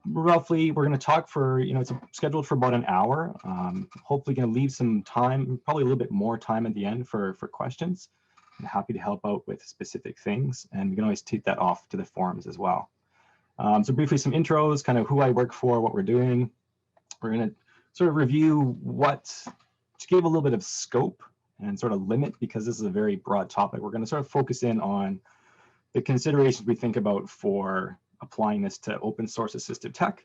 Roughly, we're going to talk for, it's scheduled for about an hour. Hopefully going to leave some time, probably a little bit more time at the end for questions. I'm happy to help out with specific things, and we can always take that off to the forums as well. So briefly, some intros, kind of who I work for, what we're doing. We're going to sort of review to give a little bit of scope and sort of limit, because this is a very broad topic. We're going to sort of focus in on the considerations we think about for applying this to open source assistive tech.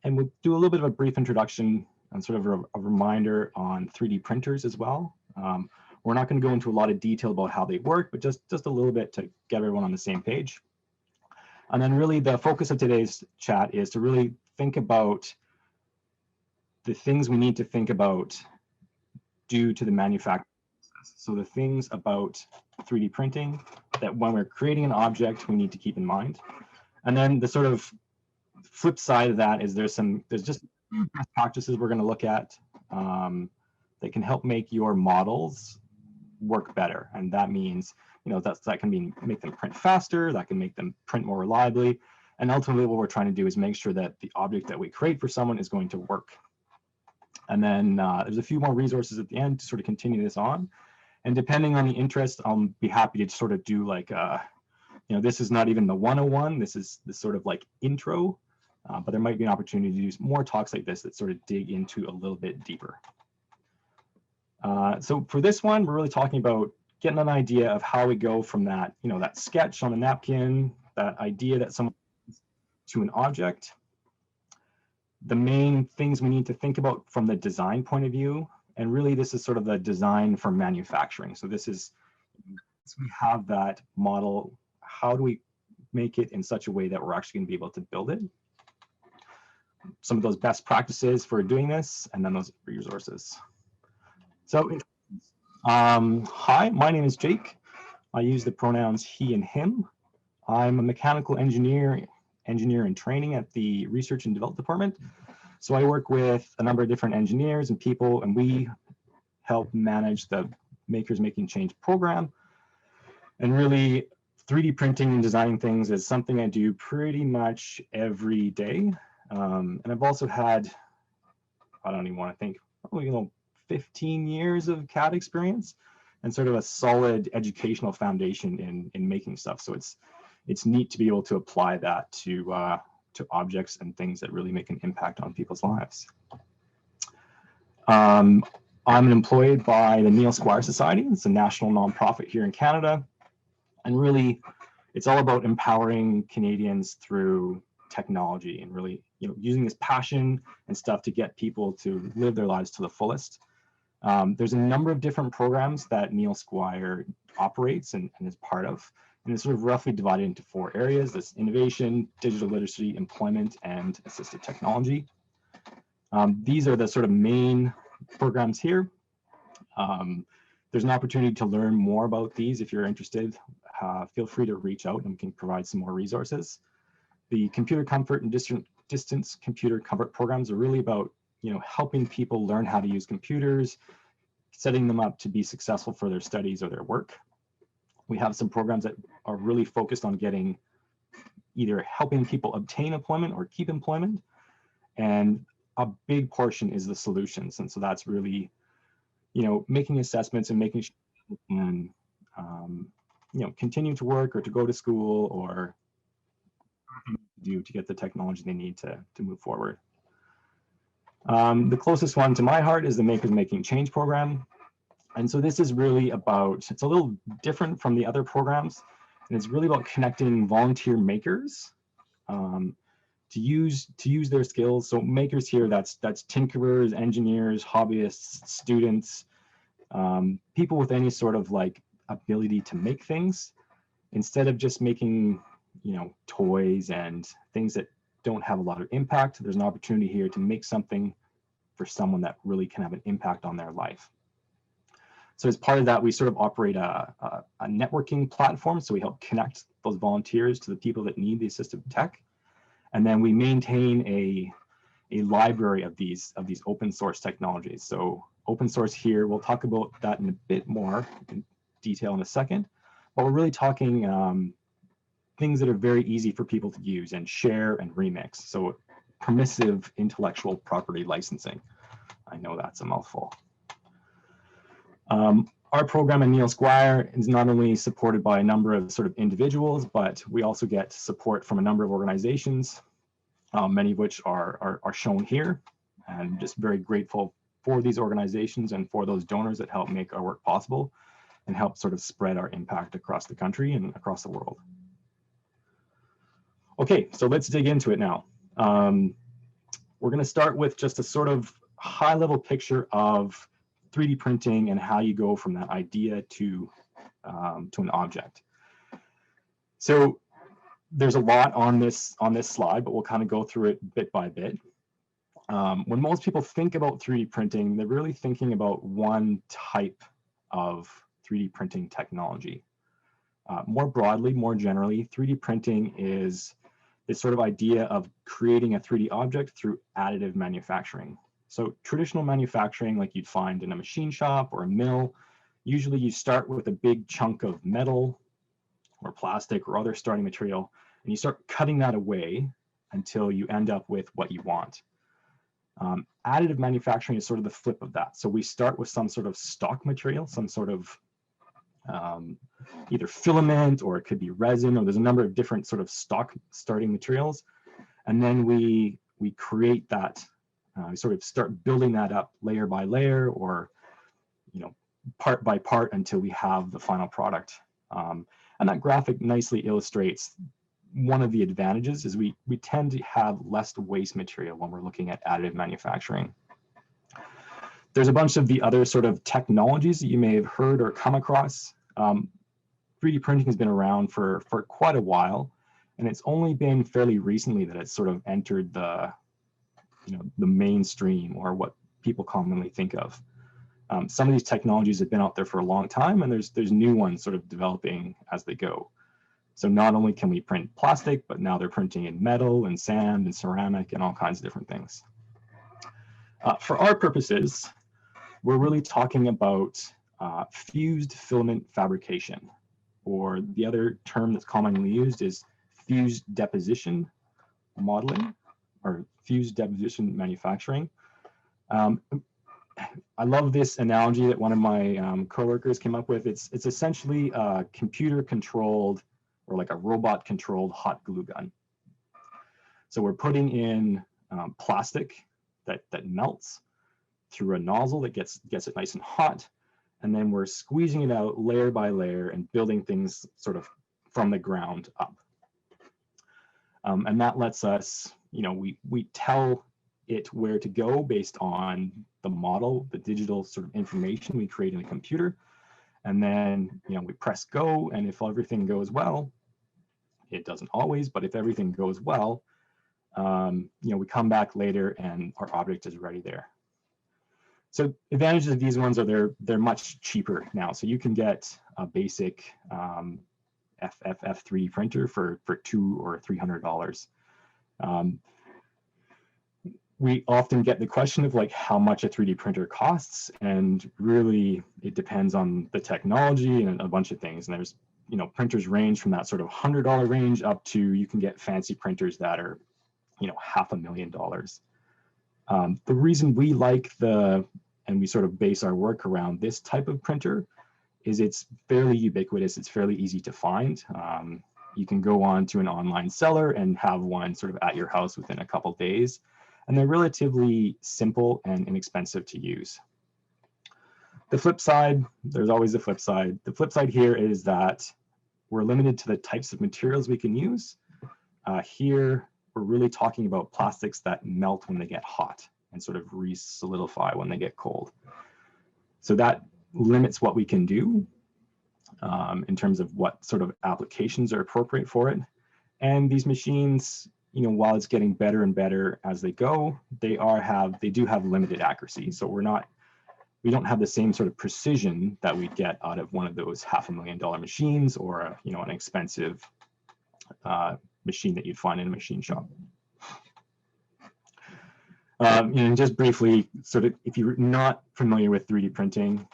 And we'll do a little bit of a brief introduction and sort of a reminder on 3D printers as well. We're not going to go into a lot of detail about how they work, but just a little bit to get everyone on the same page. And then really the focus of today's chat is to really think about the things we need to think about due to the manufacturing process. So the things about 3D printing that when we're creating an object, we need to keep in mind. And then the sort of flip side of that is there's just best practices we're going to look at that can help make your models work better. And that means, that can mean make them print faster, that can make them print more reliably. And ultimately what we're trying to do is make sure that the object that we create for someone is going to work. And then there's a few more resources at the end to sort of continue this on. And depending on the interest, I'll be happy to sort of do like, this is not even the 101, this is the sort of like intro, but there might be an opportunity to do more talks like this that sort of dig into a little bit deeper. So for this one, we're really talking about getting an idea of how we go from that, that sketch on a napkin, that idea that someone to an object. The main things we need to think about from the design point of view, and really this is sort of the design for manufacturing. So this is, we have that model, how do we make it in such a way that we're actually going to be able to build it? Some of those best practices for doing this, and then those resources. So, hi, my name is Jake. I use the pronouns he and him. I'm a mechanical engineer in training at the Research and Development Department. So I work with a number of different engineers and people, and we help manage the Makers Making Change program. And really, 3D printing and designing things is something I do pretty much every day. And I've also had, I don't even want to think, probably 15 years of CAD experience and sort of a solid educational foundation in making stuff. So it's neat to be able to apply that to objects and things that really make an impact on people's lives. I'm employed by the Neil Squire Society. It's a national nonprofit here in Canada. And really, it's all about empowering Canadians through technology and really, using this passion and stuff to get people to live their lives to the fullest. There's a number of different programs that Neil Squire operates and is part of. And it's sort of roughly divided into 4 areas. There's innovation, digital literacy, employment, and assistive technology. These are the sort of main programs here. There's an opportunity to learn more about these. If you're interested, feel free to reach out and we can provide some more resources. The computer comfort and distance computer comfort programs are really about, helping people learn how to use computers, setting them up to be successful for their studies or their work. We have some programs that are really focused on getting either helping people obtain employment or keep employment. And a big portion is the solutions. And so that's really, making assessments and making sure people can, continue to work or to go to school or do to get the technology they need to move forward. The closest one to my heart is the Makers Making Change program. And so this is really about, it's a little different from the other programs, and it's really about connecting volunteer makers to use their skills. So makers here, that's tinkerers, engineers, hobbyists, students, people with any sort of like ability to make things, instead of just making, toys and things that don't have a lot of impact. There's an opportunity here to make something for someone that really can have an impact on their life. So as part of that, we sort of operate a networking platform. So we help connect those volunteers to the people that need the assistive tech. And then we maintain a library of these open source technologies. So open source here, we'll talk about that in a bit more in detail in a second. But we're really talking things that are very easy for people to use and share and remix. So permissive intellectual property licensing. I know that's a mouthful. Our program at Neil Squire is not only supported by a number of sort of individuals, but we also get support from a number of organizations, many of which are shown here. And just very grateful for these organizations and for those donors that help make our work possible and help sort of spread our impact across the country and across the world. Okay, so let's dig into it now. We're going to start with just a sort of high-level picture of 3D printing and how you go from that idea to an object. So there's a lot on this slide, but we'll kind of go through it bit by bit. When most people think about 3D printing, they're really thinking about one type of 3D printing technology. More broadly, more generally, 3D printing is this sort of idea of creating a 3D object through additive manufacturing. So traditional manufacturing, like you'd find in a machine shop or a mill, usually you start with a big chunk of metal or plastic or other starting material, and you start cutting that away until you end up with what you want. Additive manufacturing is sort of the flip of that. So we start with some sort of stock material, some sort of either filament, or it could be resin, or there's a number of different sort of stock starting materials. And then we create that, we sort of start building that up layer by layer, or part by part until we have the final product. And that graphic nicely illustrates one of the advantages is we tend to have less waste material when we're looking at additive manufacturing. There's a bunch of the other sort of technologies that you may have heard or come across. 3D printing has been around for quite a while, and it's only been fairly recently that it's sort of entered the mainstream, or what people commonly think of. Some of these technologies have been out there for a long time, and there's new ones sort of developing as they go. So not only can we print plastic, but now they're printing in metal and sand and ceramic and all kinds of different things. For our purposes, we're really talking about fused filament fabrication, or the other term that's commonly used is fused deposition modeling, or fused deposition manufacturing. I love this analogy that one of my coworkers came up with. It's essentially a computer-controlled, or like a robot-controlled hot glue gun. So we're putting in plastic that melts through a nozzle that gets it nice and hot, and then we're squeezing it out layer by layer and building things sort of from the ground up. And that lets us, we tell it where to go based on the model, the digital sort of information we create in a computer. And then, we press go, and if everything goes well, it doesn't always, but if everything goes well, we come back later and our object is ready there. So advantages of these ones are they're much cheaper now. So you can get a basic FFF3 printer for $200 or $300. We often get the question of like how much a 3D printer costs, and really it depends on the technology and a bunch of things. And there's printers range from that sort of $100 range up to, you can get fancy printers that are $500,000. The reason we like and we sort of base our work around this type of printer is it's fairly ubiquitous. It's fairly easy to find. You can go on to an online seller and have one sort of at your house within a couple days, and they're relatively simple and inexpensive to use. The flip side, there's always a flip side. The flip side here is that we're limited to the types of materials we can use. Here, we're really talking about plastics that melt when they get hot and sort of re-solidify when they get cold. So that limits what we can do in terms of what sort of applications are appropriate for it. And these machines, while it's getting better and better as they go, they do have limited accuracy. So we don't have the same sort of precision that we'd get out of one of those $500,000 machines, or an expensive machine that you'd find in a machine shop. And just briefly, sort of, if you're not familiar with 3D printing,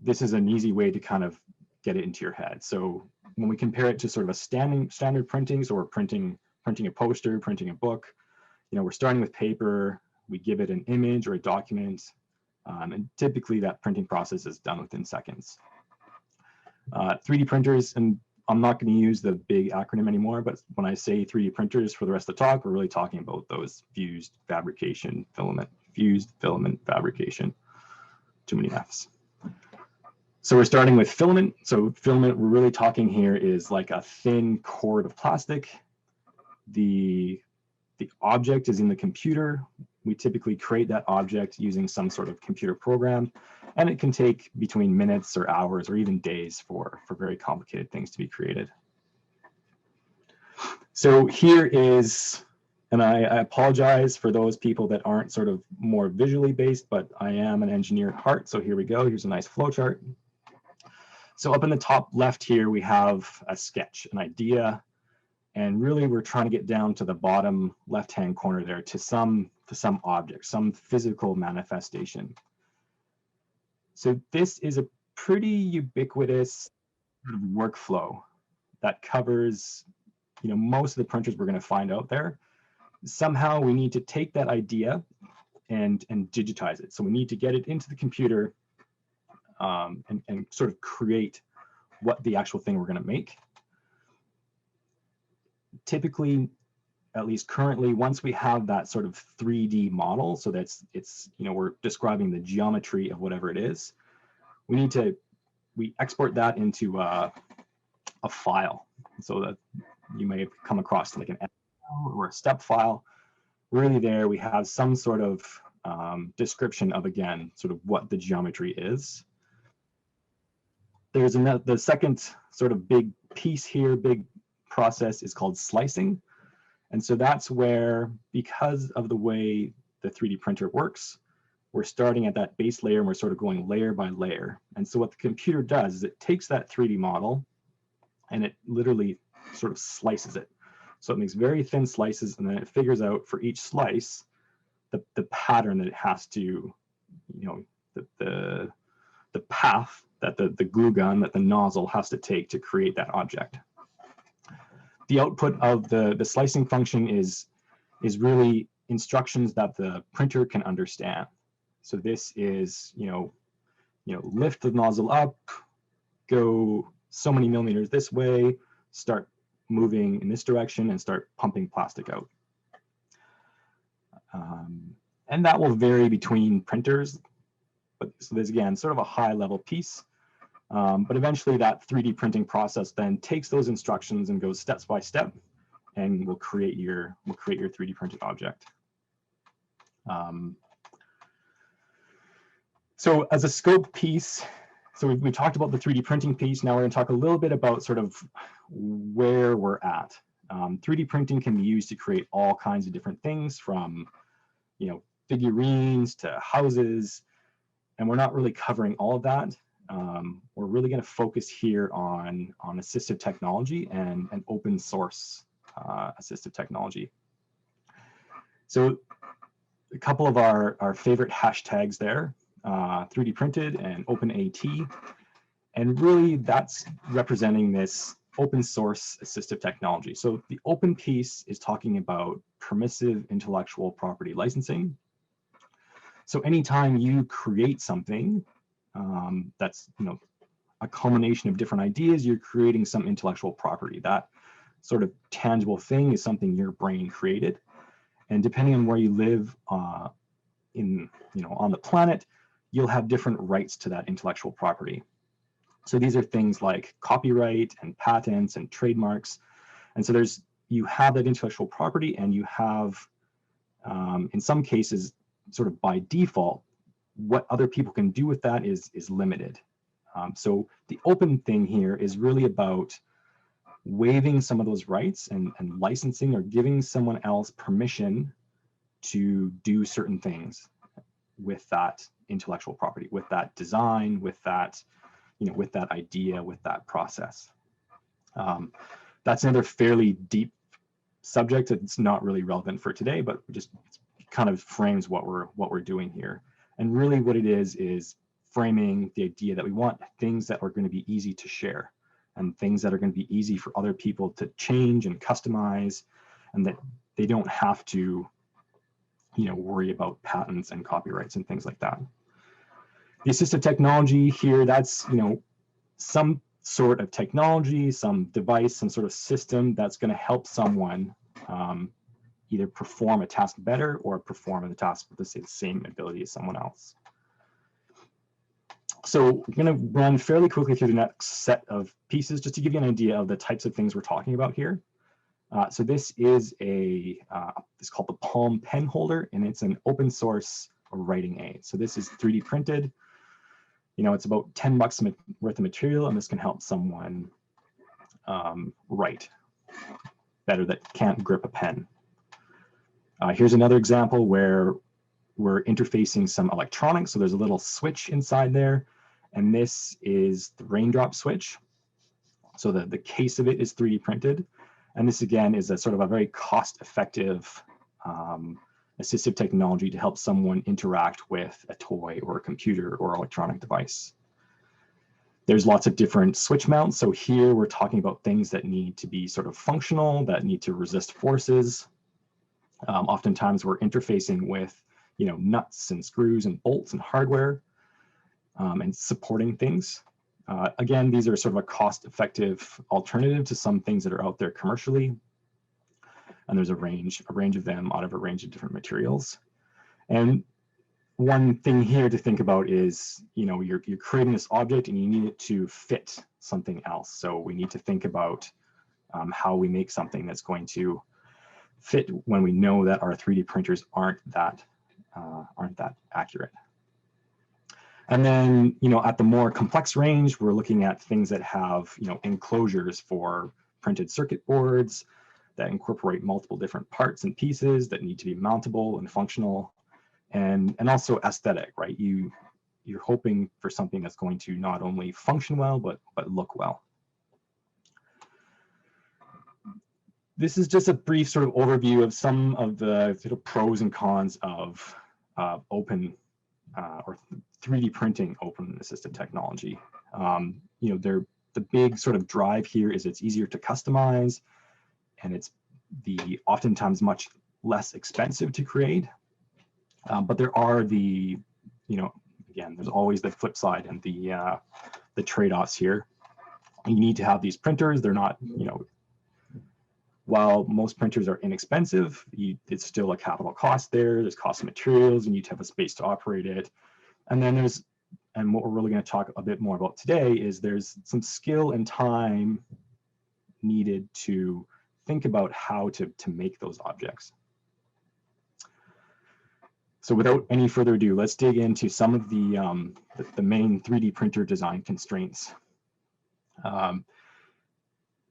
this is an easy way to kind of get it into your head. So when we compare it to sort of a standard printing, so we're printing a poster, printing a book, we're starting with paper, we give it an image or a document, and typically that printing process is done within seconds. 3D printers, and I'm not going to use the big acronym anymore, but when I say 3D printers for the rest of the talk, we're really talking about those fused fabrication fabrication. Too many F's. So we're starting with filament. So filament, we're really talking here is like a thin cord of plastic. The object is in the computer. We typically create that object using some sort of computer program, and it can take between minutes or hours or even days for very complicated things to be created. So here is, and I apologize for those people that aren't sort of more visually based, but I am an engineer at heart. So here we go. Here's a nice flowchart. So up in the top left here, we have a sketch, an idea, and really we're trying to get down to the bottom left-hand corner there to some object, some physical manifestation. So this is a pretty ubiquitous sort of workflow that covers, most of the printers we're going to find out there. Somehow we need to take that idea and digitize it. So we need to get it into the computer and sort of create what the actual thing we're going to make. Typically, at least currently, once we have that sort of 3D model, so that's we're describing the geometry of whatever it is, we export that into a file. So that you may have come across like an XML or a step file. Really there we have some sort of description of, again, sort of what the geometry is. There's the second sort of big piece here, big process is called slicing. And so that's where, because of the way the 3D printer works, we're starting at that base layer and we're sort of going layer by layer. And so what the computer does is it takes that 3D model and it literally sort of slices it. So it makes very thin slices, and then it figures out for each slice the pattern that it has to, the path that the glue gun, that the nozzle has to take to create that object. The output of the slicing function is really instructions that the printer can understand. So this is, lift the nozzle up, go so many millimeters this way, start moving in this direction, and start pumping plastic out. And that will vary between printers, but so there's, again, sort of a high level piece. But eventually that 3D printing process then takes those instructions and goes step by step, and will create your 3D printed object. So as a scope piece, so we talked about the 3D printing piece. Now we're going to talk a little bit about sort of where we're at. 3D printing can be used to create all kinds of different things, from figurines to houses, and we're not really covering all of that. We're really going to focus here on assistive technology and open source assistive technology. So a couple of our favorite hashtags there, 3D printed and OpenAT, and really that's representing this open source assistive technology. So the open piece is talking about permissive intellectual property licensing. So anytime you create something that's a culmination of different ideas, you're creating some intellectual property. That sort of tangible thing is something your brain created, and depending on where you live on the planet, you'll have different rights to that intellectual property. So these are things like copyright and patents and trademarks, and so you have that intellectual property, and you have in some cases, sort of by default, what other people can do with that is limited. So the open thing here is really about waiving some of those rights and licensing or giving someone else permission to do certain things with that intellectual property, with that design, with that, with that idea, with that process. That's another fairly deep subject that's not really relevant for today, but just kind of frames what we're doing here. And really what it is framing the idea that we want things that are going to be easy to share. and things that are going to be easy for other people to change and customize, and that they don't have to, worry about patents and copyrights and things like that. The assistive technology here, that's, some sort of technology, some device, some sort of system that's going to help someone either perform a task better or perform the task with the same ability as someone else. So I'm going to run fairly quickly through the next set of pieces just to give you an idea of the types of things we're talking about here. So this is it's called the Palm Pen Holder, and it's an open source writing aid. So this is 3D printed. It's about $10 worth of material, and this can help someone write better that can't grip a pen. Here's another example where we're interfacing some electronics. So there's a little switch inside there, and this is the raindrop switch. So the case of it is 3D printed. And this again is a sort of a very cost-effective assistive technology to help someone interact with a toy or a computer or electronic device. There's lots of different switch mounts. So here we're talking about things that need to be sort of functional, that need to resist forces. Oftentimes we're interfacing with, nuts and screws and bolts and hardware and supporting things. Again, these are sort of a cost-effective alternative to some things that are out there commercially. And there's a range of them out of a range of different materials. And one thing here to think about is, you're creating this object and you need it to fit something else. So we need to think about how we make something that's going to fit when we know that our 3D printers aren't that accurate. And then, at the more complex range, we're looking at things that have, enclosures for printed circuit boards that incorporate multiple different parts and pieces that need to be mountable and functional, and also aesthetic, right? You're hoping for something that's going to not only function well, but look well. This is just a brief sort of overview of some of the sort of pros and cons of open or 3D printing open assistive technology. The big sort of drive here is it's easier to customize, and it's oftentimes much less expensive to create. But there are again, there's always the flip side and the trade-offs here. You need to have these printers. They're not, while most printers are inexpensive, it's still a capital cost there. There's cost of materials, you need to have a space to operate it. And then and what we're really going to talk a bit more about today is there's some skill and time needed to think about how to make those objects. So without any further ado, let's dig into some of the main 3D printer design constraints.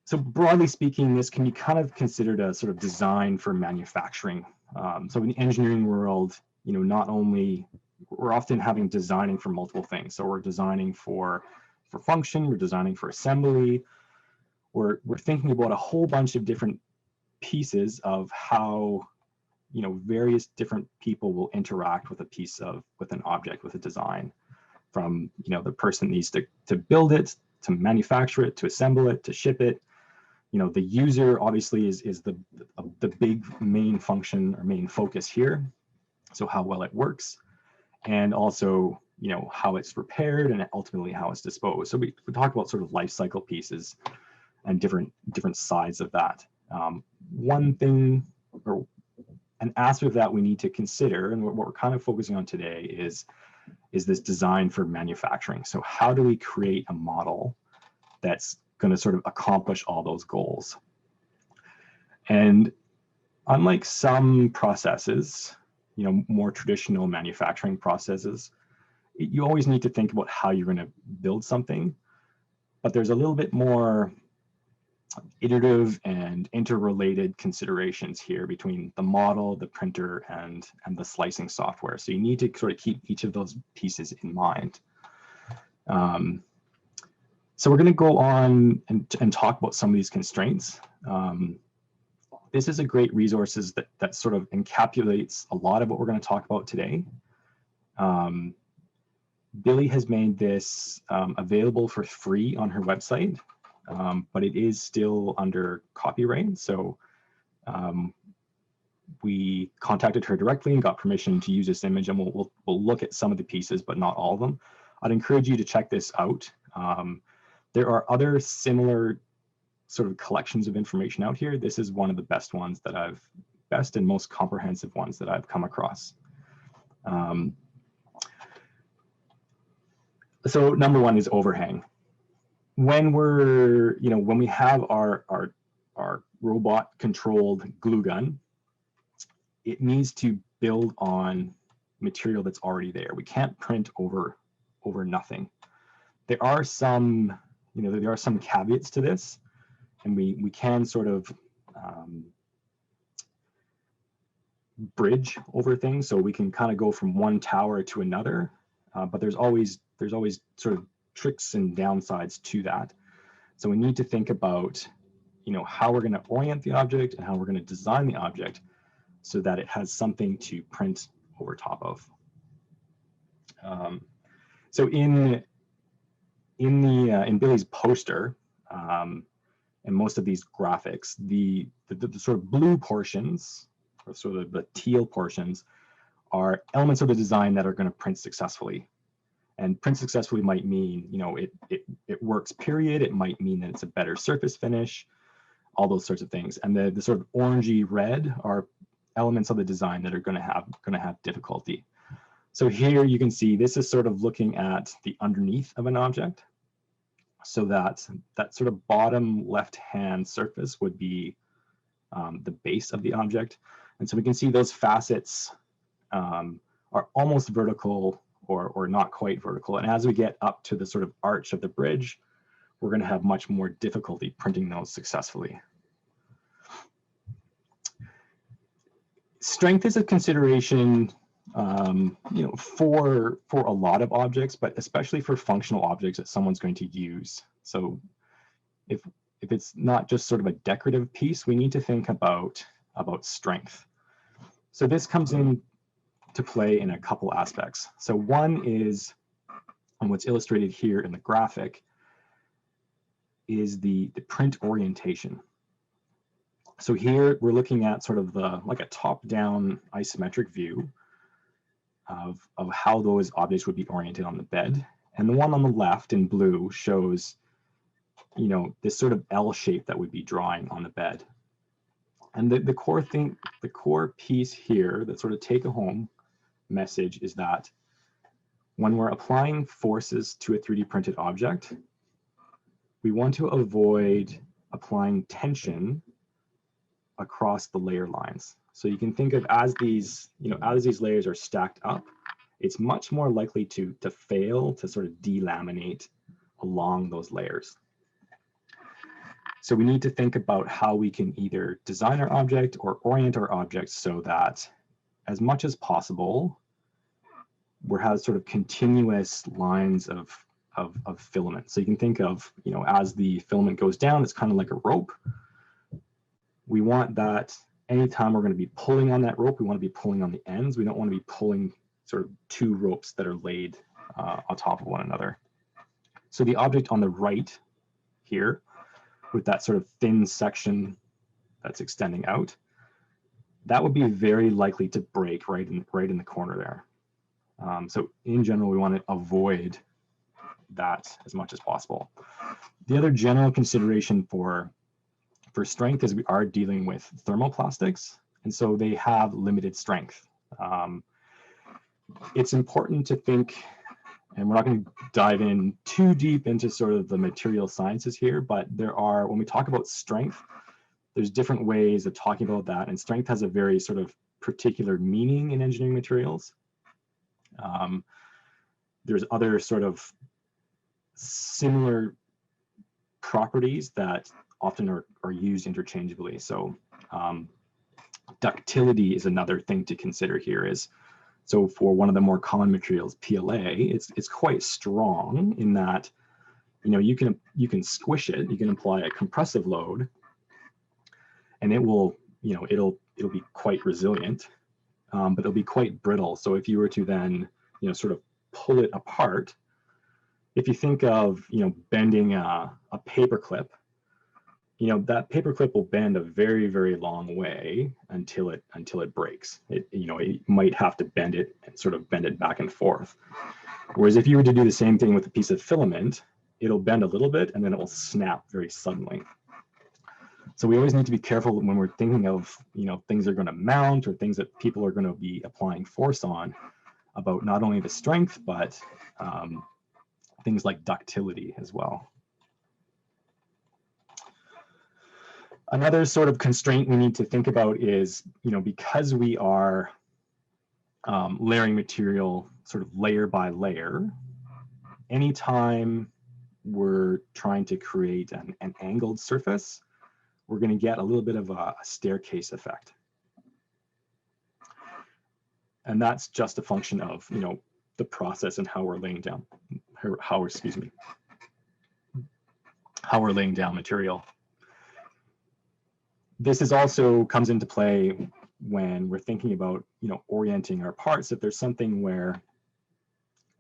So broadly speaking, this can be kind of considered a sort of design for manufacturing. So in the engineering world, not only we're often having designing for multiple things. So we're designing for function, we're designing for assembly. We're thinking about a whole bunch of different pieces of how various different people will interact with with an object, with a design, from the person needs to build it, to manufacture it, to assemble it, to ship it. The user obviously is the big main function or main focus here. So how well it works, and also how it's repaired, and ultimately how it's disposed. So we talk about sort of life cycle pieces and different sides of that. One thing, or an aspect that we need to consider, and what we're kind of focusing on today, is this design for manufacturing. So how do we create a model that's going to sort of accomplish all those goals? And unlike some processes, more traditional manufacturing processes, you always need to think about how you're going to build something, but there's a little bit more iterative and interrelated considerations here between the model, the printer, and the slicing software. So you need to sort of keep each of those pieces in mind. So we're going to go on and talk about some of these constraints. This is a great resource that sort of encapsulates a lot of what we're going to talk about today. Billy has made this available for free on her website. but it is still under copyright. So we contacted her directly and got permission to use this image, and we'll look at some of the pieces, but not all of them. I'd encourage you to check this out. There are other similar sort of collections of information out here. This is one of the best ones that best and most comprehensive ones that I've come across. So number one is overhang. When when we have our robot controlled glue gun, it needs to build on material that's already there. We can't print over nothing. There are some, there are some caveats to this, and we can sort of bridge over things, so we can kind of go from one tower to another, but there's always sort of tricks and downsides to that. So we need to think about, how we're going to orient the object and how we're going to design the object so that it has something to print over top of. So in Billy's poster, and most of these graphics, the sort of blue portions, or sort of the teal portions, are elements of the design that are going to print successfully. And print successfully might mean, it works, period. It might mean that it's a better surface finish, all those sorts of things. And the sort of orangey red are elements of the design that are going to have difficulty. So here you can see this is sort of looking at the underneath of an object. So that sort of bottom left-hand surface would be the base of the object. And so we can see those facets are almost vertical or not quite vertical. And as we get up to the sort of arch of the bridge, we're going to have much more difficulty printing those successfully. Strength is a consideration, for a lot of objects, but especially for functional objects that someone's going to use. So if it's not just sort of a decorative piece, we need to think about strength. So this comes in to play in a couple aspects. So one is, and what's illustrated here in the graphic, is the print orientation. So here we're looking at sort of like a top-down isometric view of how those objects would be oriented on the bed. And the one on the left in blue shows, this sort of L shape that we'd be drawing on the bed. And the core piece here, that sort of take-home message, is that when we're applying forces to a 3D printed object, we want to avoid applying tension across the layer lines. So you can think of as these layers are stacked up, it's much more likely to fail, to sort of delaminate along those layers. So we need to think about how we can either design our object or orient our object so that, as much as possible, we have sort of continuous lines of filament. So you can think of, as the filament goes down, it's kind of like a rope. We want that anytime we're going to be pulling on that rope, we want to be pulling on the ends. We don't want to be pulling sort of two ropes that are laid on top of one another. So the object on the right here, with that sort of thin section that's extending out, that would be very likely to break right in the corner there. So in general, we want to avoid that as much as possible. The other general consideration for strength is we are dealing with thermoplastics, and so they have limited strength. It's important to think, and we're not going to dive in too deep into sort of the material sciences here, but when we talk about strength, there's different ways of talking about that, and strength has a very sort of particular meaning in engineering materials. There's other sort of similar properties that often are used interchangeably. So ductility is another thing to consider here. So for one of the more common materials, PLA, it's quite strong in that, you can squish it, you can apply a compressive load, and it will, it'll be quite resilient, but it'll be quite brittle. So if you were to then, sort of pull it apart, if you think of, bending a paper clip, that paper clip will bend a very, very long way until it breaks. It might have to bend it and sort of bend it back and forth. Whereas if you were to do the same thing with a piece of filament, it'll bend a little bit and then it will snap very suddenly. So we always need to be careful when we're thinking of, things are going to mount or things that people are going to be applying force on, about not only the strength, but things like ductility as well. Another sort of constraint we need to think about is, because we are layering material sort of layer by layer, anytime we're trying to create an angled surface, we're going to get a little bit of a staircase effect. And that's just a function of, the process and how we're laying down, how we're laying down material. This is also comes into play when we're thinking about, orienting our parts. If there's something where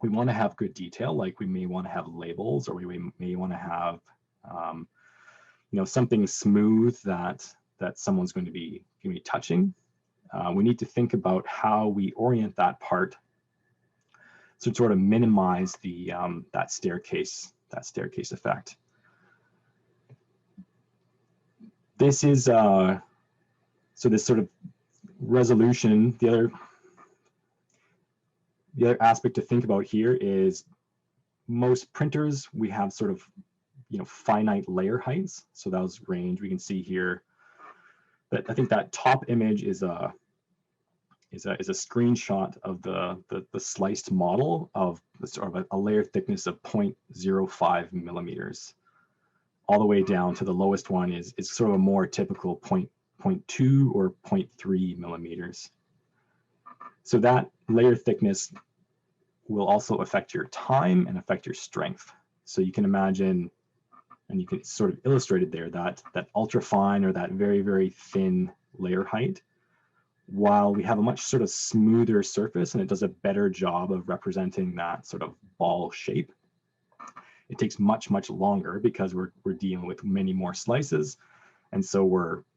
we want to have good detail, like we may want to have labels, or we may want to have, something smooth that someone's going to be touching. We need to think about how we orient that part to sort of minimize the that staircase effect. This is so this sort of resolution. The other aspect to think about here is most printers, we have sort of finite layer heights. So those range, we can see here that I think that top image is a screenshot of the sliced model of sort of a layer thickness of 0.05 millimeters, all the way down to the lowest one is sort of a more typical 0.2 or 0.3 millimeters. So that layer thickness will also affect your time and affect your strength. So you can imagine, and you can sort of illustrate it there, that ultra fine or that very, very thin layer height, while we have a much sort of smoother surface and it does a better job of representing that sort of ball shape, it takes much, much longer because we're dealing with many more slices. And so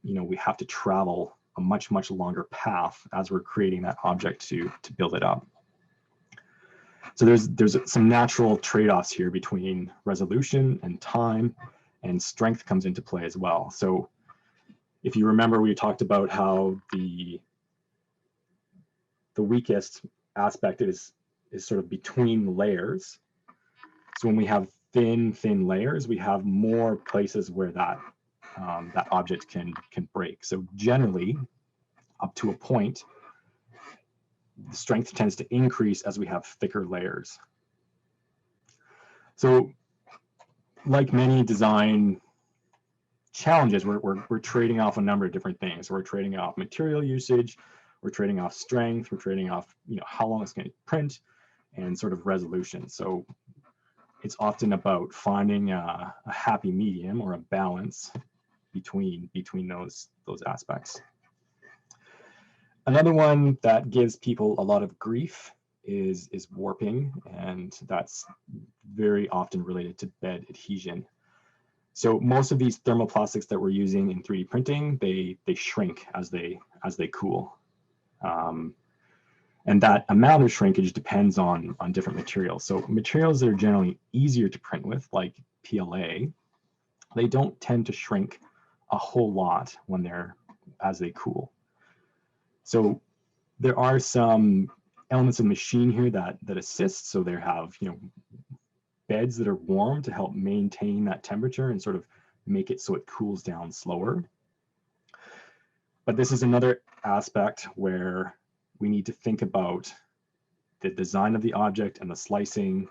we have to travel a much, much longer path as we're creating that object to build it up. So there's some natural trade-offs here between resolution and time, and strength comes into play as well. So if you remember, we talked about how the weakest aspect is sort of between the layers. So when we have thin layers, we have more places where that object can break. So generally, up to a point, the strength tends to increase as we have thicker layers. So like many design challenges, we're trading off a number of different things. We're trading off material usage, we're trading off strength, we're trading off how long it's going to print, and sort of resolution. So it's often about finding a happy medium or a balance between those aspects. Another one that gives people a lot of grief is warping, and that's very often related to bed adhesion. So most of these thermoplastics that we're using in 3D printing, they shrink as they cool. And that amount of shrinkage depends on different materials. So materials that are generally easier to print with, like PLA, they don't tend to shrink a whole lot as they cool. So there are some elements of the machine here that assist. So they have beds that are warm to help maintain that temperature and sort of make it so it cools down slower. But this is another aspect where we need to think about the design of the object and the slicing,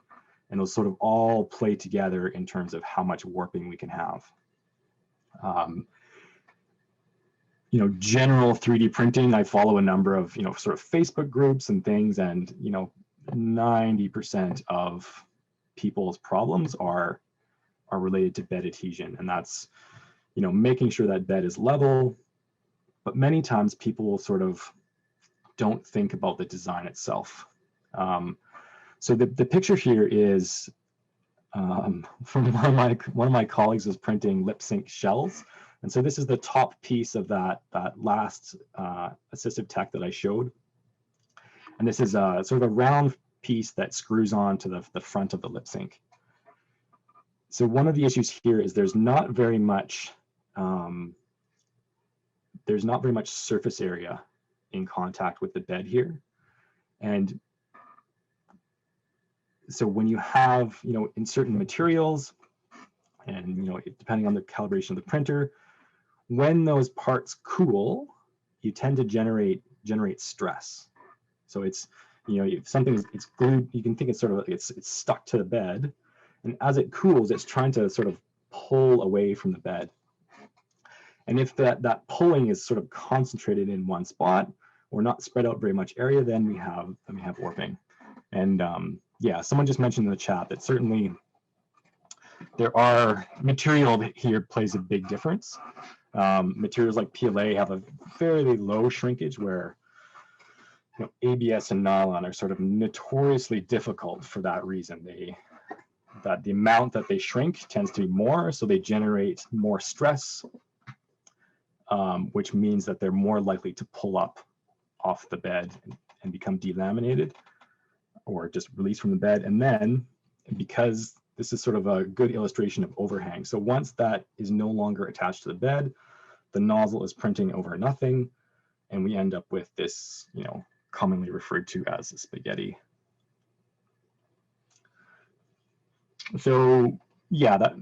and those sort of all play together in terms of how much warping we can have. General 3D printing, I follow a number of, sort of Facebook groups and things, and, 90% of people's problems are related to bed adhesion. And that's, making sure that bed is level, but many times people sort of don't think about the design itself. So the picture here is from one of my colleagues was printing lip sync shells. And so this is the top piece of that last assistive tech that I showed. And this is a sort of a round piece that screws on to the front of the lip sync. So one of the issues here is there's not very much surface area in contact with the bed here. And so when you have, in certain materials, and depending on the calibration of the printer, when those parts cool, you tend to generate stress. So it's, if something is glued, you can think it's sort of it's stuck to the bed, and as it cools, it's trying to sort of pull away from the bed. And if that pulling is sort of concentrated in one spot or not spread out very much area, then we have warping. And yeah, someone just mentioned in the chat that certainly material here plays a big difference. Materials like PLA have a fairly low shrinkage, where ABS and nylon are sort of notoriously difficult for that reason. The amount that they shrink tends to be more, so they generate more stress, which means that they're more likely to pull up off the bed and become delaminated or just released from the bed. And then, because this is sort of a good illustration of overhang, so once that is no longer attached to the bed, the nozzle is printing over nothing, and we end up with this, commonly referred to as a spaghetti. So yeah, that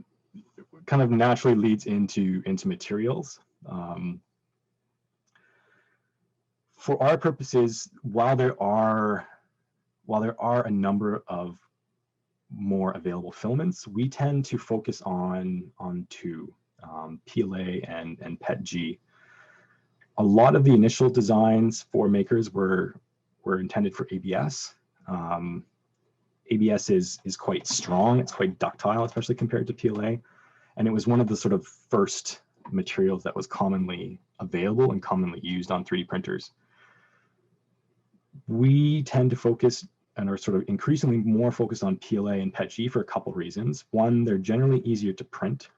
kind of naturally leads into materials. For our purposes, while there are a number of more available filaments, we tend to focus on two, PLA and PETG. A lot of the initial designs for makers were intended for ABS. ABS is quite strong, it's quite ductile, especially compared to PLA. And it was one of the sort of first materials that was commonly available and commonly used on 3D printers. We tend to focus and are sort of increasingly more focused on PLA and PETG for a couple reasons. One, they're generally easier to print.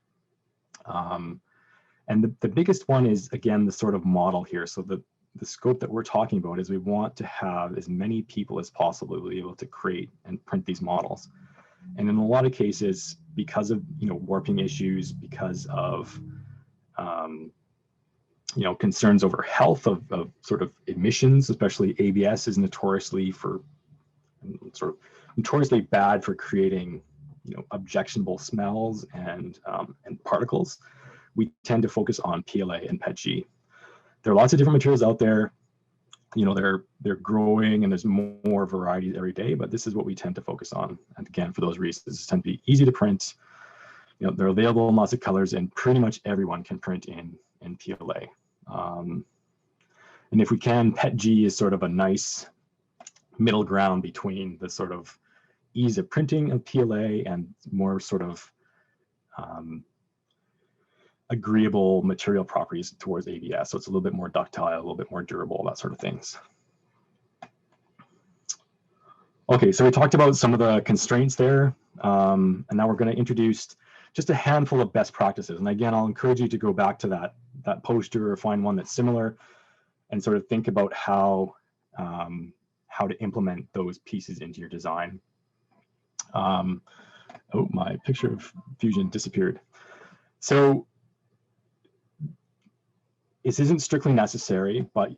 And the biggest one is, again, the sort of model here. So the scope that we're talking about is we want to have as many people as possible be able to create and print these models. And in a lot of cases, because of warping issues, because of concerns over health of sort of emissions, especially ABS is notoriously bad for creating objectionable smells and particles. We tend to focus on PLA and PETG. There are lots of different materials out there. They're growing, and there's more variety every day, but this is what we tend to focus on. And again, for those reasons, they tend to be easy to print. They're available in lots of colors, and pretty much everyone can print in PLA. And if we can, PETG is sort of a nice middle ground between the sort of ease of printing of PLA and more sort of agreeable material properties towards ABS. So it's a little bit more ductile, a little bit more durable, that sort of things. Okay, so we talked about some of the constraints there, and now we're going to introduce just a handful of best practices. And again, I'll encourage you to go back to that poster or find one that's similar and sort of think about how to implement those pieces into your design. Oh, my picture of Fusion disappeared. So this isn't strictly necessary, but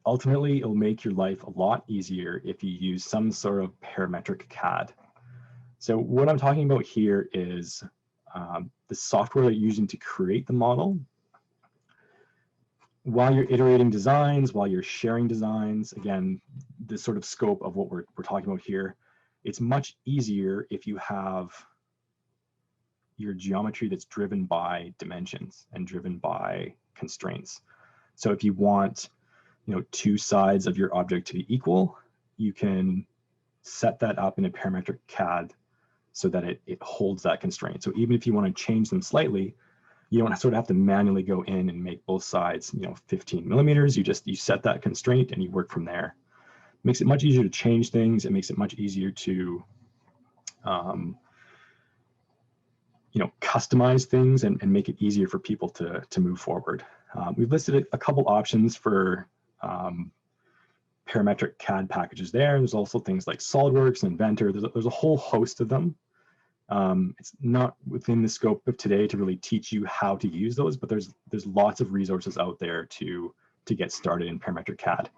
ultimately it'll make your life a lot easier if you use some sort of parametric CAD. So what I'm talking about here is the software that you're using to create the model. While you're iterating designs, while you're sharing designs, again, the sort of scope of what we're talking about here, it's much easier if you have your geometry that's driven by dimensions and driven by constraints. So if you want, two sides of your object to be equal, you can set that up in a parametric CAD so that it holds that constraint. So even if you want to change them slightly, you don't sort of have to manually go in and make both sides, 15 millimeters. You set that constraint and you work from there. It makes it much easier to change things. It makes it much easier to customize things and make it easier for people to move forward. We've listed a couple options for parametric CAD packages there. There's also things like SolidWorks and Inventor. There's a whole host of them. It's not within the scope of today to really teach you how to use those, but there's lots of resources out there to get started in parametric CAD.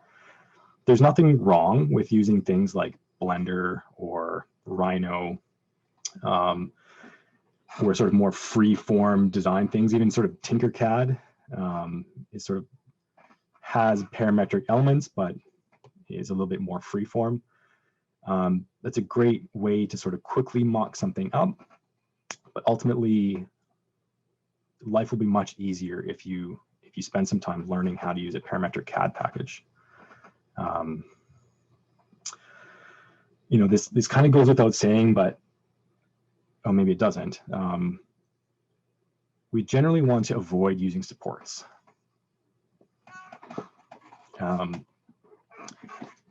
There's nothing wrong with using things like Blender or Rhino, or sort of more free-form design things. Even sort of Tinkercad is sort of has parametric elements, but is a little bit more free-form. That's a great way to sort of quickly mock something up, but ultimately, life will be much easier if you spend some time learning how to use a parametric CAD package. This kind of goes without saying, but oh, maybe it doesn't. We generally want to avoid using supports.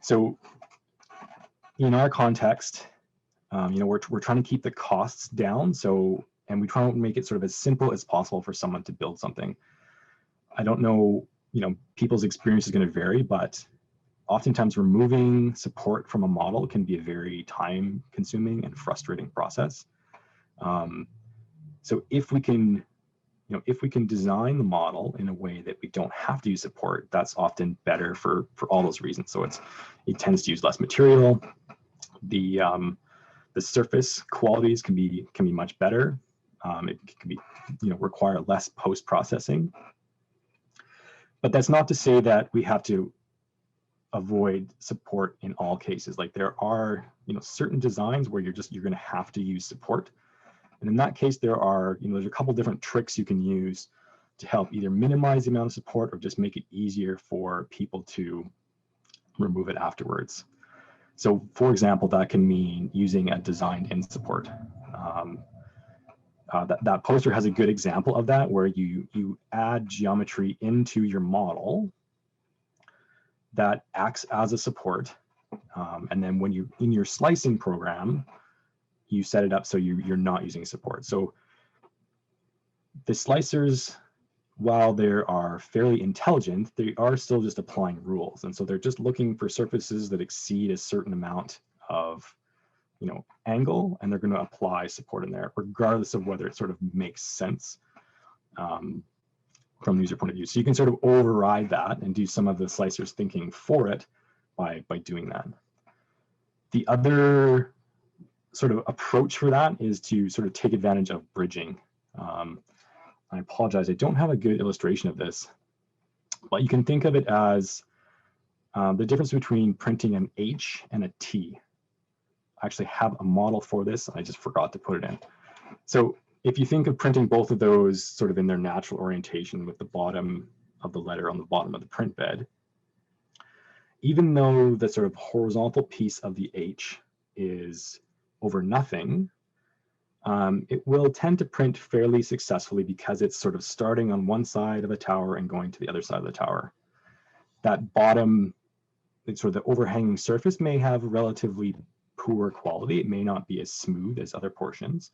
So in our context, we're trying to keep the costs down. And we try to make it sort of as simple as possible for someone to build something. I don't know, people's experience is going to vary, but oftentimes removing support from a model can be a very time-consuming and frustrating process. So if we can design the model in a way that we don't have to use support, that's often better for all those reasons. So it tends to use less material. The surface qualities can be much better. It can be require less post-processing. But that's not to say that we have to avoid support in all cases. Like there are certain designs where you're going to have to use support. And in that case, there's a couple different tricks you can use to help either minimize the amount of support or just make it easier for people to remove it afterwards. So for example, that can mean using a designed-in support. That poster has a good example of that, where you add geometry into your model that acts as a support. And then when you, in your slicing program, you set it up so you're not using support. So the slicers, while they are fairly intelligent, they are still just applying rules. And so they're just looking for surfaces that exceed a certain amount of angle, and they're going to apply support in there, regardless of whether it sort of makes sense from the user point of view. So you can sort of override that and do some of the slicers thinking for it by doing that. The other sort of approach for that is to sort of take advantage of bridging. I apologize, I don't have a good illustration of this, but you can think of it as the difference between printing an H and a T. I actually have a model for this. I just forgot to put it in. So if you think of printing both of those sort of in their natural orientation with the bottom of the letter on the bottom of the print bed, even though the sort of horizontal piece of the H is over nothing, it will tend to print fairly successfully because it's sort of starting on one side of a tower and going to the other side of the tower. That bottom, sort of the overhanging surface may have relatively poor quality. It may not be as smooth as other portions,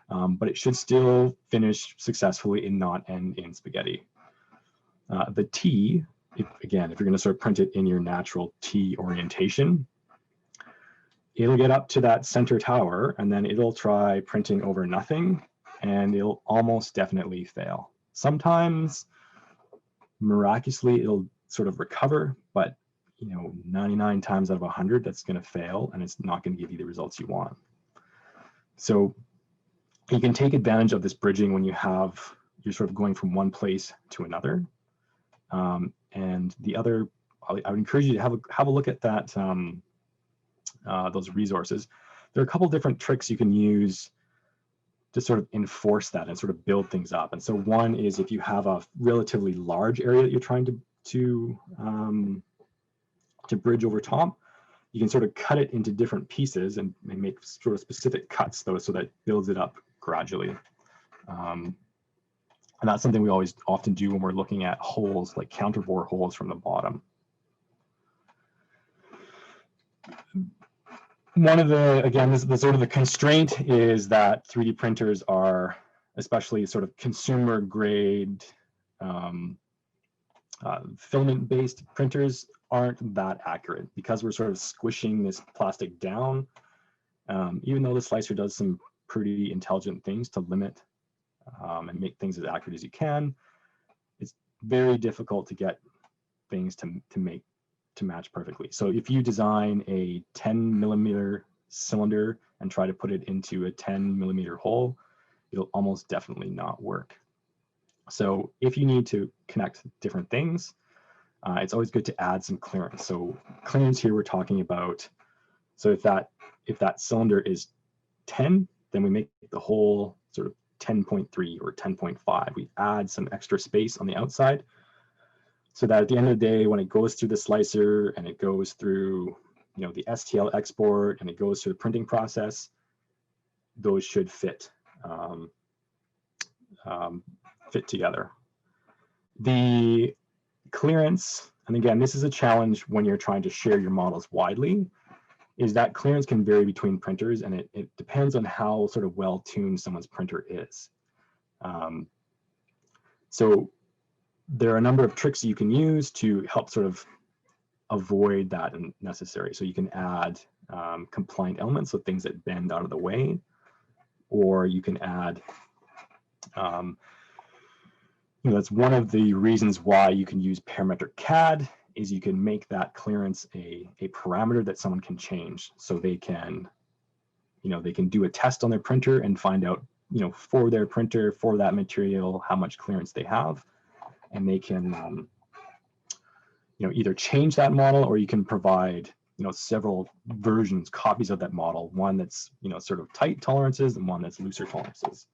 but it should still finish successfully and not end in spaghetti. The T, if you're going to sort of print it in your natural T orientation, it'll get up to that center tower and then it'll try printing over nothing and it'll almost definitely fail. Sometimes miraculously it'll sort of recover, but 99 times out of 100 that's going to fail and it's not going to give you the results you want. So you can take advantage of this bridging when you're sort of going from one place to another. And the other, I would encourage you to have a look at that, those resources. There are a couple different tricks you can use to sort of enforce that and sort of build things up. And so one is if you have a relatively large area that you're trying to bridge over top, you can sort of cut it into different pieces and make sort of specific cuts though, so that builds it up gradually. And that's something we often do when we're looking at holes, like counterbore holes from the bottom. One of the, again, this is the sort of the constraint is that 3D printers are especially sort of consumer grade filament-based printers aren't that accurate because we're sort of squishing this plastic down. Even though the slicer does some pretty intelligent things to limit and make things as accurate as you can, it's very difficult to get things to match perfectly. So if you design a 10 millimeter cylinder and try to put it into a 10 millimeter hole, it'll almost definitely not work. So if you need to connect different things, it's always good to add some clearance. So clearance here we're talking about, so if that cylinder is 10, then we make the hole sort of 10.3 or 10.5. We add some extra space on the outside so that at the end of the day, when it goes through the slicer and it goes through, you know, the STL export and it goes through the printing process, those should fit fit together. The clearance, and again, this is a challenge when you're trying to share your models widely, is that clearance can vary between printers, and it depends on how sort of well tuned someone's printer is. So there are a number of tricks you can use to help sort of avoid that necessary. So you can add compliant elements, so things that bend out of the way, or you can add, you know, that's one of the reasons why you can use parametric CAD, is you can make that clearance a parameter that someone can change. So they can, you know, they can do a test on their printer and find out, you know, for their printer, for that material, how much clearance they have. And they can, you know, either change that model, or you can provide, you know, several versions, copies of that model, one that's, you know, sort of tight tolerances and one that's looser tolerances.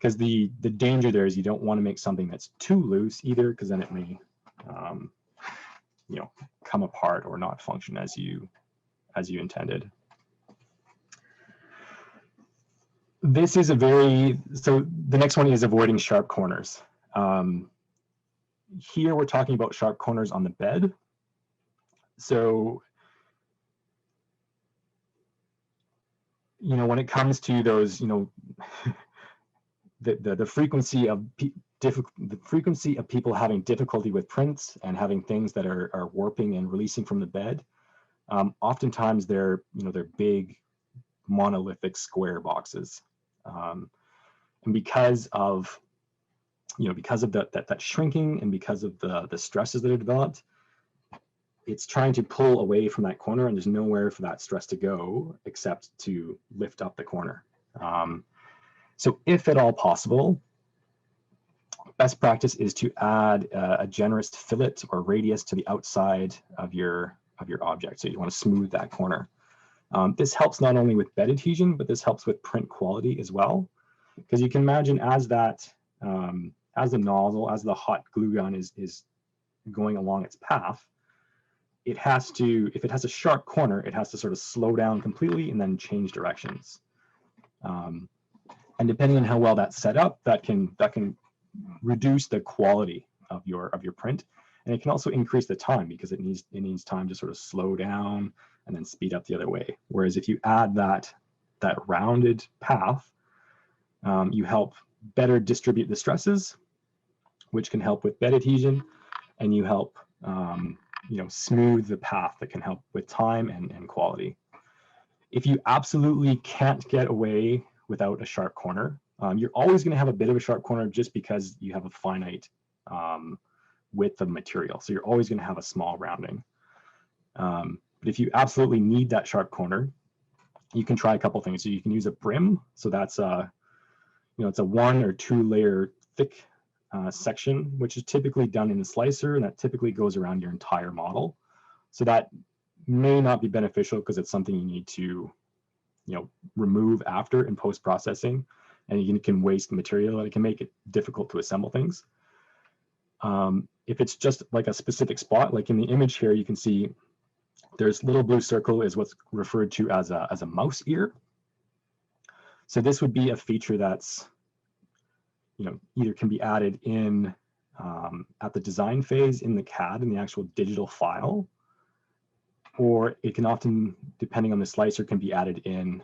Because the danger there is you don't want to make something that's too loose either, because then it may, you know, come apart or not function as you intended. This is a very, so the next one is avoiding sharp corners. Here we're talking about sharp corners on the bed. So, you know, when it comes to those, you know, the frequency of people having difficulty with prints and having things that are warping and releasing from the bed, oftentimes they're, you know, they're big monolithic square boxes, and because of, you know, because of that shrinking and because of the stresses that are developed, it's trying to pull away from that corner, and there's nowhere for that stress to go except to lift up the corner. So if at all possible, best practice is to add a generous fillet or radius to the outside of your object. So you want to smooth that corner. This helps not only with bed adhesion, but this helps with print quality as well. Because you can imagine as that, as the nozzle, as the hot glue gun is going along its path, it has to, if it has a sharp corner, it has to sort of slow down completely and then change directions. And depending on how well that's set up, that can reduce the quality of your print, and it can also increase the time because it needs time to sort of slow down and then speed up the other way. Whereas if you add that rounded path, you help better distribute the stresses, which can help with bed adhesion, and you help you know, smooth the path that can help with time and quality. If you absolutely can't get away without a sharp corner, you're always going to have a bit of a sharp corner just because you have a finite width of material. So you're always going to have a small rounding. But if you absolutely need that sharp corner, you can try a couple things. So you can use a brim. So that's you know, it's a 1 or 2 layer thick section, which is typically done in a slicer, and that typically goes around your entire model. So that may not be beneficial because it's something you need to, you know, remove after in post-processing, and you can waste material, and it can make it difficult to assemble things. If it's just like a specific spot, like in the image here, you can see there's little blue circle is what's referred to as a mouse ear. So this would be a feature that's, you know, either can be added in at the design phase in the CAD in the actual digital file, or it can often, depending on the slicer, can be added in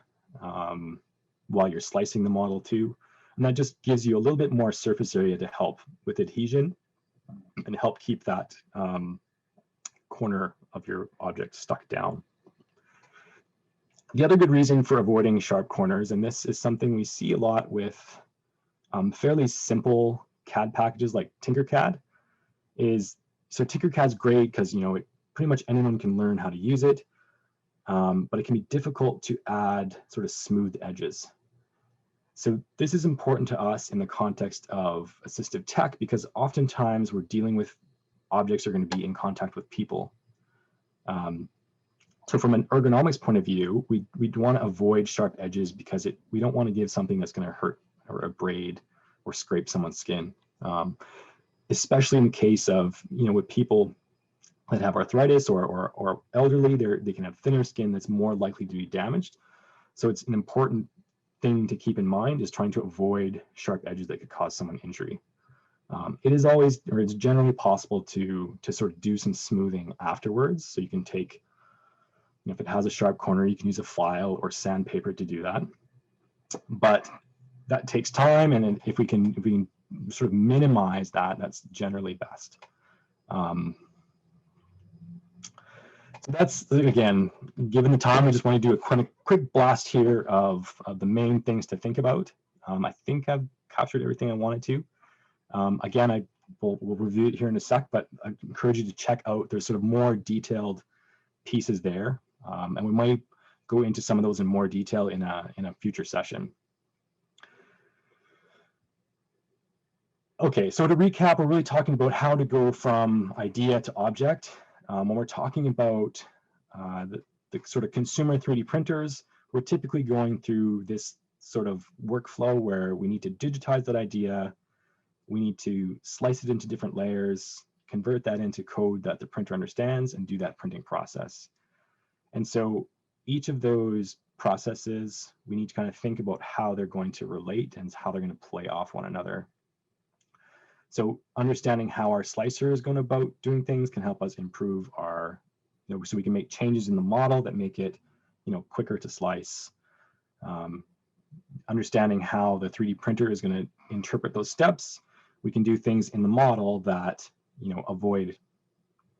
while you're slicing the model too. And that just gives you a little bit more surface area to help with adhesion and help keep that corner of your object stuck down. The other good reason for avoiding sharp corners, and this is something we see a lot with fairly simple CAD packages like Tinkercad, is so Tinkercad's great because pretty much anyone can learn how to use it, but it can be difficult to add sort of smooth edges. So this is important to us in the context of assistive tech because oftentimes we're dealing with objects that are going to be in contact with people. So from an ergonomics point of view, we'd want to avoid sharp edges because we don't want to give something that's going to hurt or abrade or scrape someone's skin. Especially in the case of, with people that have arthritis or elderly, they can have thinner skin that's more likely to be damaged. So it's an important thing to keep in mind is trying to avoid sharp edges that could cause someone injury. It's generally possible to sort of do some smoothing afterwards. So you can take, if it has a sharp corner, you can use a file or sandpaper to do that. But that takes time, and if we can sort of minimize that, that's generally best. So that's, again, given the time, I just want to do a quick blast here of the main things to think about. I think I've captured everything I wanted to. Again, we'll review it here in a sec, but I encourage you to check out, there's sort of more detailed pieces there. And we might go into some of those in more detail in a future session. Okay, so to recap, we're really talking about how to go from idea to object. When we're talking about the sort of consumer 3D printers, we're typically going through this sort of workflow where we need to digitize that idea, we need to slice it into different layers, convert that into code that the printer understands, and do that printing process. And so each of those processes, we need to kind of think about how they're going to relate and how they're going to play off one another. So understanding how our slicer is going about doing things can help us improve our, so we can make changes in the model that make it, quicker to slice. Understanding how the 3D printer is going to interpret those steps, we can do things in the model that, avoid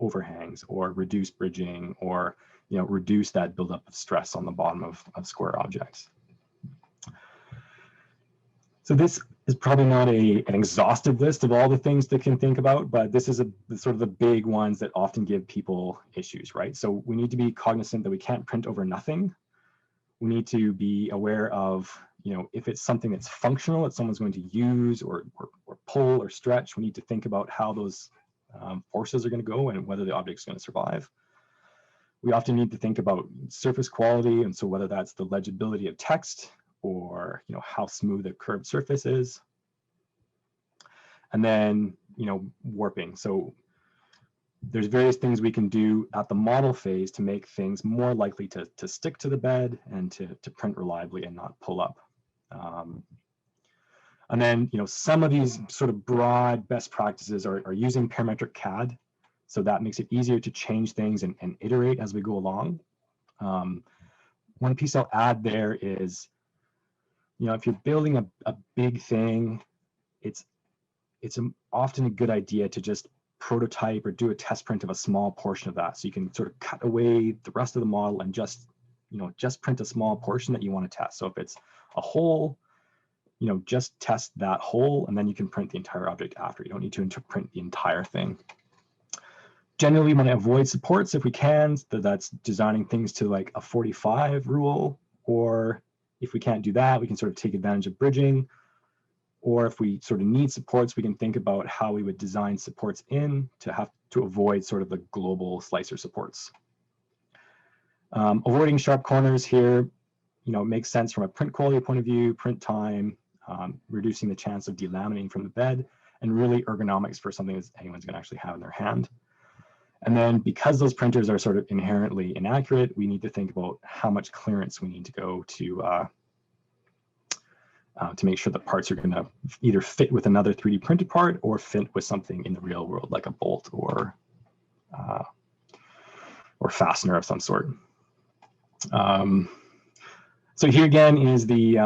overhangs or reduce bridging or, reduce that buildup of stress on the bottom of square objects. So this is probably not an exhaustive list of all the things to can think about, but this is sort of the big ones that often give people issues, right? So we need to be cognizant that we can't print over nothing. We need to be aware of, if it's something that's functional that someone's going to use or pull or stretch, we need to think about how those forces are going to go and whether the object's going to survive. We often need to think about surface quality, and so whether that's the legibility of text or how smooth a curved surface is. And then warping. So there's various things we can do at the model phase to make things more likely to stick to the bed and to print reliably and not pull up. And then some of these sort of broad best practices are using parametric CAD. So that makes it easier to change things and iterate as we go along. One piece I'll add there is, if you're building a big thing, it's often a good idea to just prototype or do a test print of a small portion of that. So you can sort of cut away the rest of the model and just print a small portion that you want to test. So if it's a hole, just test that hole and then you can print the entire object after. You don't need to print the entire thing. Generally, we want to avoid supports if we can. That's designing things to like a 45 rule, or if we can't do that, we can sort of take advantage of bridging. Or if we sort of need supports, we can think about how we would design supports in to avoid sort of the global slicer supports. Avoiding sharp corners here, makes sense from a print quality point of view, print time, reducing the chance of delaminating from the bed, and really ergonomics for something that anyone's going to actually have in their hand. And then because those printers are sort of inherently inaccurate, we need to think about how much clearance we need to go to make sure the parts are going to either fit with another 3D printed part or fit with something in the real world, like a bolt or fastener of some sort. So here again is the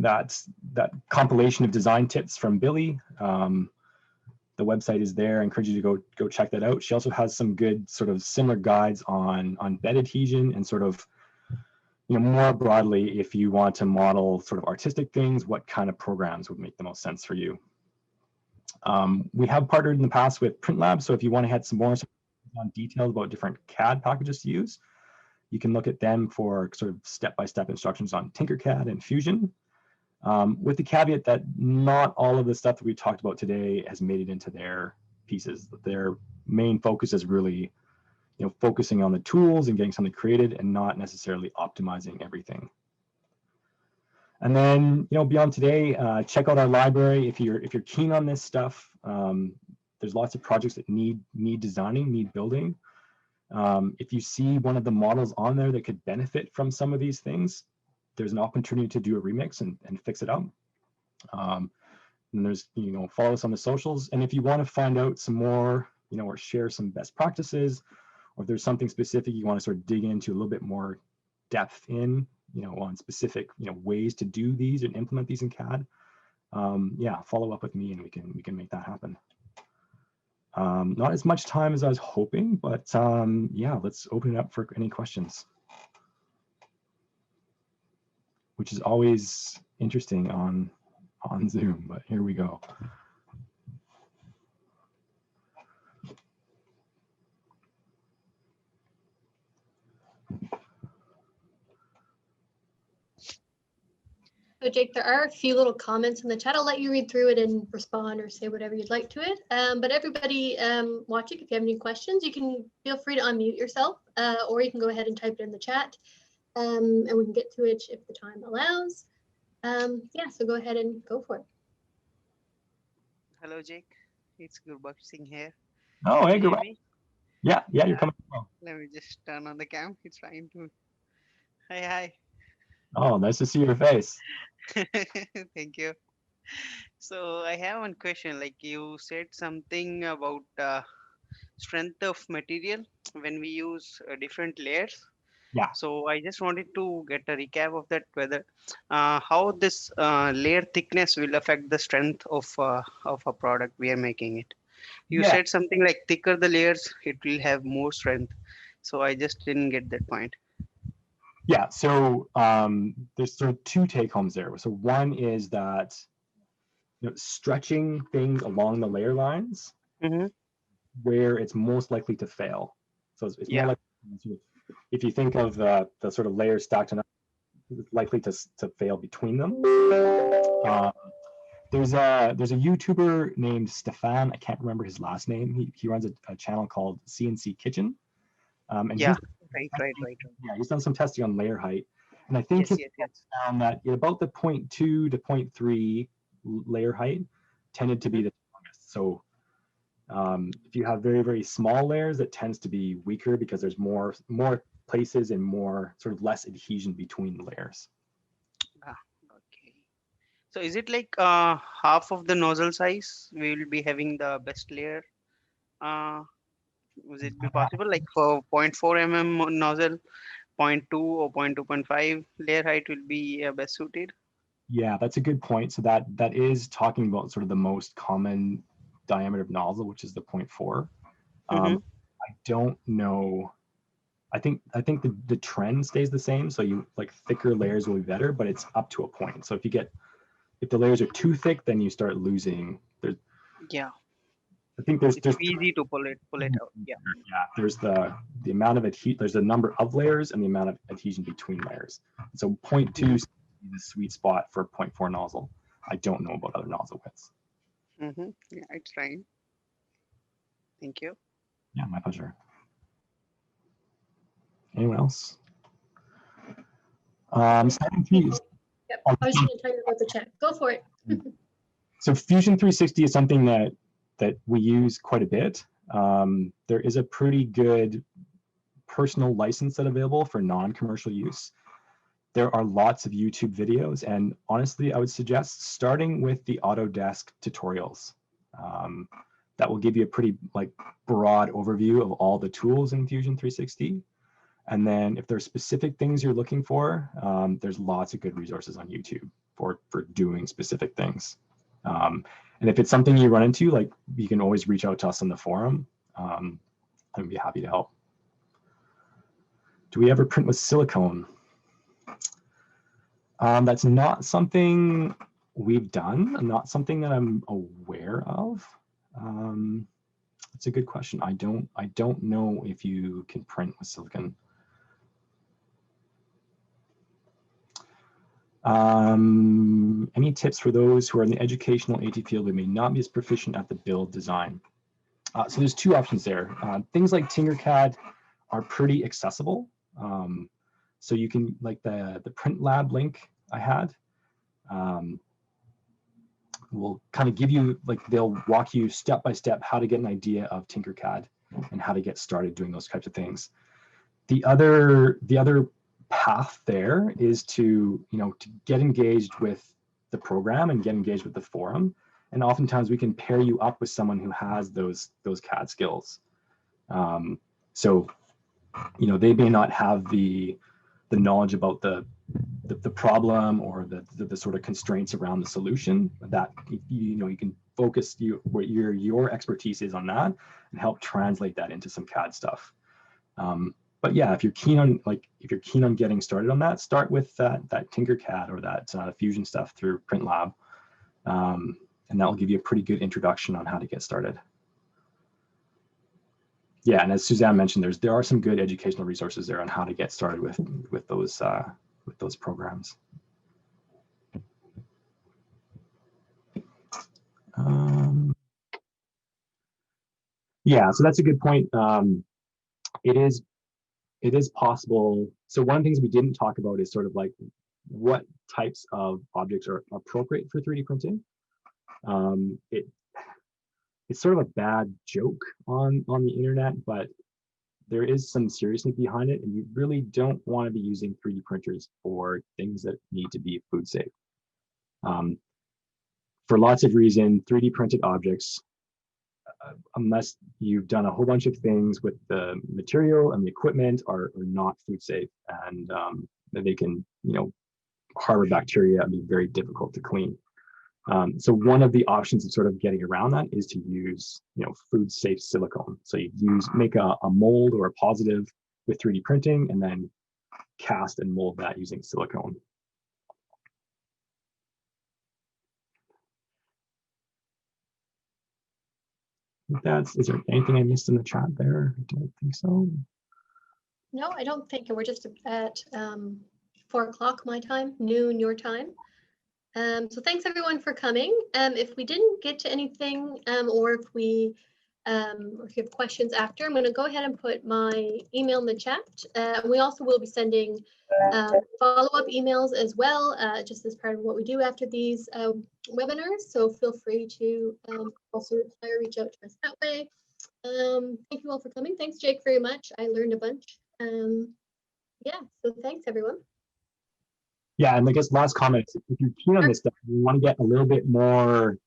that compilation of design tips from Billy. The website is there. I encourage you to go check that out. She also has some good sort of similar guides on bed adhesion and sort of, more broadly, if you want to model sort of artistic things, what kind of programs would make the most sense for you. We have partnered in the past with PrintLab, so if you want to have some more on details about different CAD packages to use, you can look at them for sort of step-by-step instructions on Tinkercad and Fusion. With the caveat that not all of the stuff that we talked about today has made it into their pieces. Their main focus is really, focusing on the tools and getting something created and not necessarily optimizing everything. And then, beyond today, check out our library if you're keen on this stuff. There's lots of projects that need designing, need building. If you see one of the models on there that could benefit from some of these things, there's an opportunity to do a remix and fix it up. And there's, follow us on the socials. And if you want to find out some more, or share some best practices, or if there's something specific you want to sort of dig into a little bit more depth in, on specific, ways to do these and implement these in CAD, yeah, follow up with me and we can make that happen. Not as much time as I was hoping, but yeah, let's open it up for any questions, which is always interesting on Zoom, but here we go. So Jake, there are a few little comments in the chat. I'll let you read through it and respond or say whatever you'd like to it. But everybody watching, if you have any questions, you can feel free to unmute yourself, or you can go ahead and type it in the chat, and we can get to it if the time allows. Yeah, so go ahead and go for it. Hello, Jake. It's Gurbaksh Singh here. Oh, hey, Gurbaksh. Yeah, you're coming. Let me just turn on the cam. It's trying to. Hi. Oh, nice to see your face. Thank you. So I have one question. Like you said something about strength of material when we use different layers. Yeah. So I just wanted to get a recap of that, whether how this layer thickness will affect the strength of a product we are making it. You said something like thicker the layers, it will have more strength. So I just didn't get that point. Yeah, so there's sort of two take homes there. So one is that stretching things along the layer lines where it's most likely to fail. So it's more like if you think of the sort of layers stacked enough, it's likely to fail between them. There's a YouTuber named Stefan. I can't remember his last name. He runs a channel called CNC Kitchen. And Right. Yeah, he's done some testing on layer height, and I think he found that about the 0.2 to 0.3 layer height tended to be the strongest. So if you have very, very small layers, it tends to be weaker because there's more places and more sort of less adhesion between the layers. Okay. So is it like half of the nozzle size we will be having the best layer? Would it be possible, like for 0.4 mm nozzle, 0.2 or 0.2.5 layer height will be best suited? Yeah, that's a good point. So that is talking about sort of the most common diameter of nozzle, which is the 0.4. I don't know. I think the trend stays the same. So you like thicker layers will be better, but it's up to a point. So if the layers are too thick, then you start losing. I think there's easy to pull it out. Yeah. There's the amount of there's the number of layers and the amount of adhesion between layers. So 0.2 is the sweet spot for 0.4 nozzle. I don't know about other nozzle widths. Yeah, it's fine. Thank you. Yeah, my pleasure. Anyone else? Yep. I was going to tell you about the chat. Go for it. So Fusion 360 is something that we use quite a bit. There is a pretty good personal license that's available for non-commercial use. There are lots of YouTube videos, and honestly, I would suggest starting with the Autodesk tutorials. That will give you a pretty broad overview of all the tools in Fusion 360. And then if there's specific things you're looking for, there's lots of good resources on YouTube for doing specific things. And if it's something you run into, like, you can always reach out to us on the forum. I'd be happy to help. Do we ever print with silicone? That's not something we've done, not something that I'm aware of. It's a good question. I don't know if you can print with silicone. Any tips for those who are in the educational AT field but may not be as proficient at the build design? So there's two options there. Things like Tinkercad are pretty accessible. So you can, like the Print Lab link I had, will kind of give you, like, they'll walk you step by step how to get an idea of Tinkercad and how to get started doing those types of things. The other path there is to, to get engaged with the program and get engaged with the forum. And oftentimes we can pair you up with someone who has those CAD skills. So, they may not have the knowledge about the problem or the sort of constraints around the solution, that you can focus what your expertise is on that and help translate that into some CAD stuff. But yeah, if you're keen on getting started on that, start with that Tinkercad or that Fusion stuff through Print Lab, and that will give you a pretty good introduction on how to get started. Yeah, and as Suzanne mentioned, there are some good educational resources there on how to get started with those programs. Yeah, so that's a good point. It is possible. So one of the things we didn't talk about is sort of like what types of objects are appropriate for 3D printing. It's sort of a bad joke on the internet, but there is some seriousness behind it, and you really don't want to be using 3D printers for things that need to be food safe. For lots of reasons, 3D printed objects, unless you've done a whole bunch of things with the material and the equipment, are not food safe, and they can, harbor bacteria and be very difficult to clean. So one of the options of sort of getting around that is to use, food safe silicone. So you make a mold or a positive with 3D printing, and then cast and mold that using silicone. Is there anything I missed in the chat there? I don't think so. No, I don't think. And we're just at 4 o'clock my time, noon your time. So thanks everyone for coming. If we didn't get to anything, or if you have questions after, I'm going to go ahead and put my email in the chat. We also will be sending follow-up emails as well, just as part of what we do after these webinars. So feel free to also reply or reach out to us that way. Thank you all for coming. Thanks, Jake, very much. I learned a bunch. Yeah, so thanks everyone. Yeah, and I guess last comment, if you're keen on this stuff, you want to get a little bit more,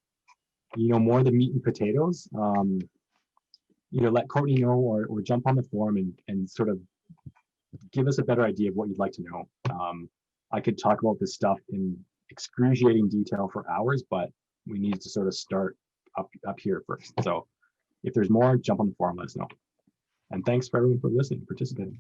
more of the meat and potatoes, let Courtney know or jump on the forum and sort of give us a better idea of what you'd like to know. I could talk about this stuff in excruciating detail for hours, but we need to sort of start up here first. So if there's more, jump on the forum, let us know. And thanks for everyone for listening, participating.